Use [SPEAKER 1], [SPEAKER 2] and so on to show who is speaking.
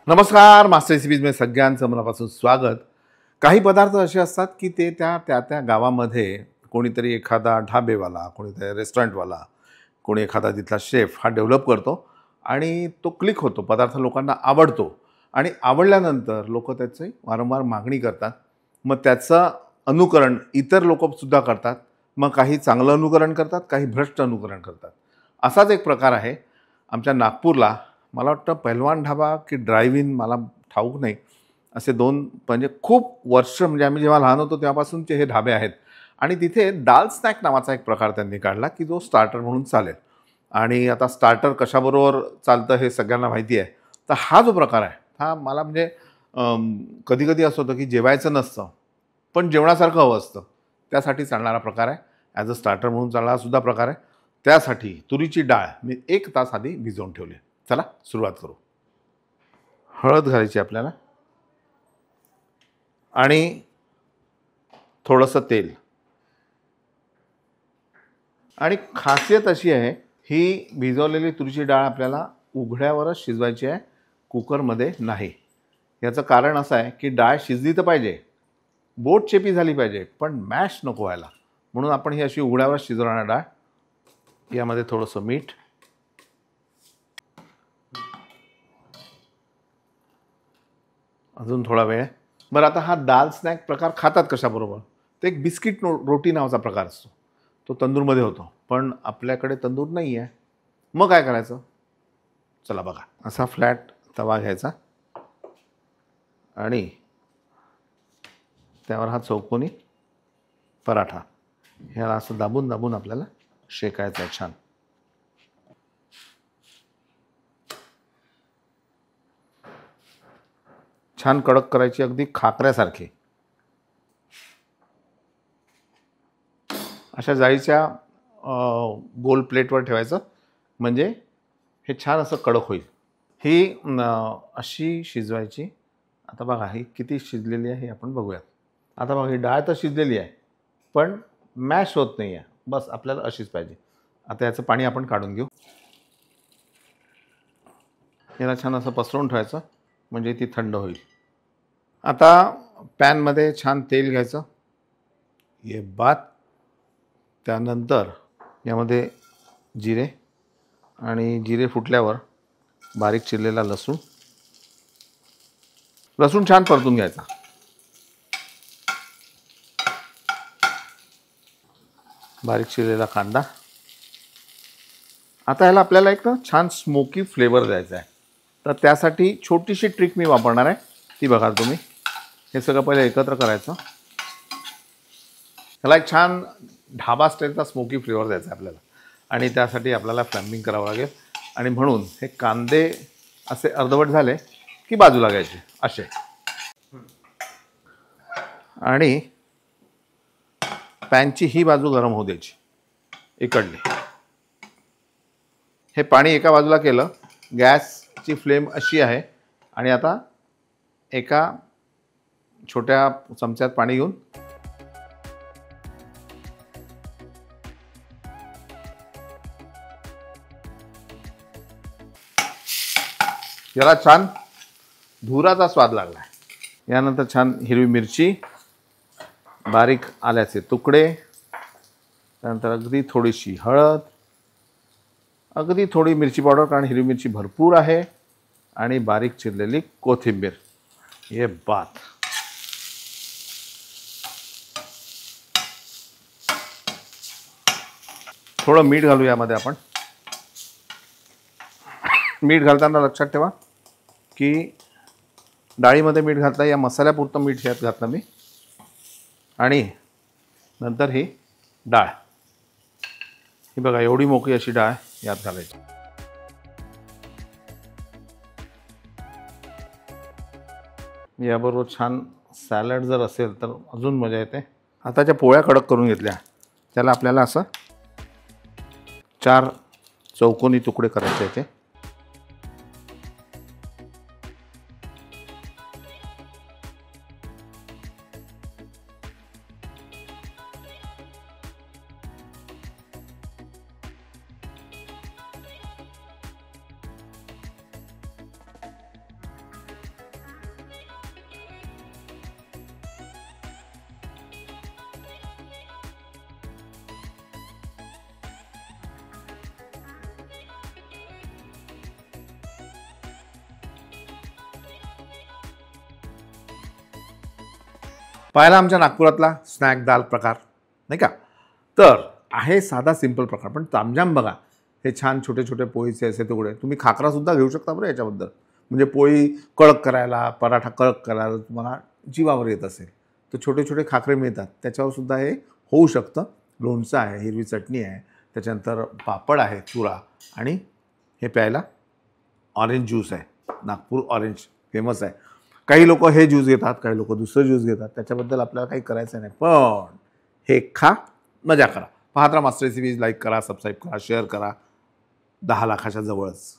[SPEAKER 1] नमस्कार, मास्टर रेसिपीजमध्ये सगळ्यांचं मनापासून स्वागत. काही पदार्थ असे असतात की ते त्या गावामध्ये कोणीतरी एखादा ढाबेवाला, कोणीतरी रेस्टॉरंटवाला, कोणी एखादा तिथला शेफ हा डेव्हलप करतो आणि तो क्लिक होतो. पदार्थ लोकांना आवडतो आणि आवडल्यानंतर लोक त्याची वारंवार मागणी करतात. मग त्याचं अनुकरण इतर लोकसुद्धा करतात. मग काही चांगलं अनुकरण करतात, काही भ्रष्ट अनुकरण करतात. असाच एक प्रकार आहे आमच्या नागपूरला. मला वाटतं पहिलवान ढाबा की ड्राईव्ह इन मला ठाऊक नाही, असे दोन म्हणजे खूप वर्ष म्हणजे आम्ही जेव्हा लहान होतो तेव्हापासूनचे हे ढाबे आहेत. आणि तिथे दाल स्नॅक नावाचा एक प्रकार त्यांनी काढला की जो स्टार्टर म्हणून चालेल. आणि आता स्टार्टर कशाबरोबर चालतं हे सगळ्यांना माहिती आहे. तर हा जो प्रकार आहे हा मला म्हणजे कधी कधी असं होतं की जेवायचं नसतं पण जेवणासारखं हवं असतं, त्यासाठी चालणारा प्रकार आहे. ॲज अ स्टार्टर म्हणून चालणारा सुद्धा प्रकार आहे. त्यासाठी तुरीची डाळ मी 1 तास आधी भिजवून ठेवली. चला सुरुवात करू. हळद घालायची आपल्याला आणि थोडंसं तेल. आणि खासियत अशी आहे, ही भिजवलेली तुरीची डाळ आपल्याला उघड्यावरच शिजवायची आहे, कुकरमध्ये नाही. याचं कारण असं आहे की डाळ शिजली तर पाहिजे, बोट चेपी झाली पाहिजे, पण मॅश नको व्हायला. म्हणून आपण ही अशी उघड्यावरच शिजवणार डाळ. यामध्ये थोडंसं मीठ, अजून थोडा वेळ. बरं, आता हा दाल स्नॅक प्रकार खातात कशाबरोबर? ते एक बिस्किट रोटी नावाचा प्रकार असतो, तो तंदूरमध्ये होतो. पण आपल्याकडे तंदूर नाही आहे. मग काय करायचं? चला बघा. असा फ्लॅट तवा घ्यायचा आणि त्यावर हा चौकोनी पराठा, ह्याला असं दाबून दाबून आपल्याला शेकायचा आहे. छान छान कडक करायची, अगदी खाकऱ्यासारखी. अशा जाळीच्या गोल प्लेटवर ठेवायचं, म्हणजे हे छान असं कडक होईल. ही अशी शिजवायची. आता बघा ही किती शिजलेली आहे हे आपण बघूयात. आता बघा ही डाळ तर शिजलेली आहे पण मॅश होत नाही आहे. बस आपल्याला अशीच पाहिजे. आता याचं पाणी आपण काढून घेऊ. याला छान असं पसरवून ठेवायचं म्हणजे ती थंड होईल. आता पॅनमध्ये छान तेल घ्यायचं. ये बात. त्यानंतर यामध्ये जिरे, आणि जिरे फुटल्यावर बारीक चिरलेला लसूण. लसूण छान परतून घ्यायचा. बारीक चिरलेला कांदा. आता ह्याला आपल्याला एक छान स्मोकी फ्लेवर द्यायचा आहे. तर त्यासाठी छोटीशी ट्रिक मी वापरणार आहे, ती बघा तुम्ही. हे सगळं पहिले एकत्र करायचं. ह्याला एक छान ढाबा स्टाईलचा स्मोकी फ्लेवर द्यायचा आहे आपल्याला. आणि त्यासाठी आपल्याला फ्लॅम्बिंग करावं लागेल. आणि म्हणून हे कांदे असे अर्धवट झाले की बाजूला घ्यायचे असे. आणि पॅनची ही बाजू गरम होऊ द्यायची इकडली. हे पाणी एका बाजूला केलं. गॅसची फ्लेम अशी आहे. आणि आता एका छोट्या चमच्यात पाणी घेऊन याला छान धुराचा स्वाद लागला आहे. यानंतर छान हिरवी मिरची, बारीक आल्याचे तुकडे, त्यानंतर अगदी थोडीशी हळद, अगदी थोडी मिरची पावडर कारण हिरवी मिरची भरपूर आहे, आणि बारीक चिरलेली कोथिंबीर. ये बात. थोडं मीठ घालू यामध्ये आपण. मीठ घालताना लक्षात ठेवा की डाळीमध्ये मीठ घातलं, या मसाल्यापुरतं मीठ यात घातलं मी. आणि नंतर ही डाळ, ही बघा एवढी मोकळी अशी डाळ यात घालायची. याबरोबर छान सॅलड जर असेल तर अजून मजा येते. आता ज्या पोळ्या कडक करून घेतल्या त्याला आपल्याला असं 4 चौकोनी तुकडे करायचे आहेत. पाहिला आमच्या नागपुरातला स्नॅक दाल प्रकार नाही का. तर आहे साधा सिंपल प्रकार, पण तामझाम बघा. हे छान छोटे छोटे पोळीचे असे तुकडे. तुम्ही खाकरासुद्धा घेऊ शकता बरं याच्याबद्दल. म्हणजे पोळी कडक करायला, पराठा कडक करायला तुम्हाला जीवावर येत असेल तर छोटे छोटे खाकरे मिळतात, त्याच्यावर सुद्धा हे होऊ शकतं. लोणचं आहे, हिरवी चटणी आहे, त्याच्यानंतर पापड आहे, चुरा, आणि हे प्यायला ऑरेंज ज्यूस आहे. नागपूर ऑरेंज फेमस आहे. काही लोक हे ज्यूस घेतात, काही लोक दुसरं ज्यूस घेतात, त्याच्याबद्दल आपल्याला काही करायचं नाही. पण हे खा, मजा करा. पाहत राहा मास्टर रेसिपीज. लाईक करा, सबस्क्राईब करा, शेअर करा. 10 लाखाच्या जवळच.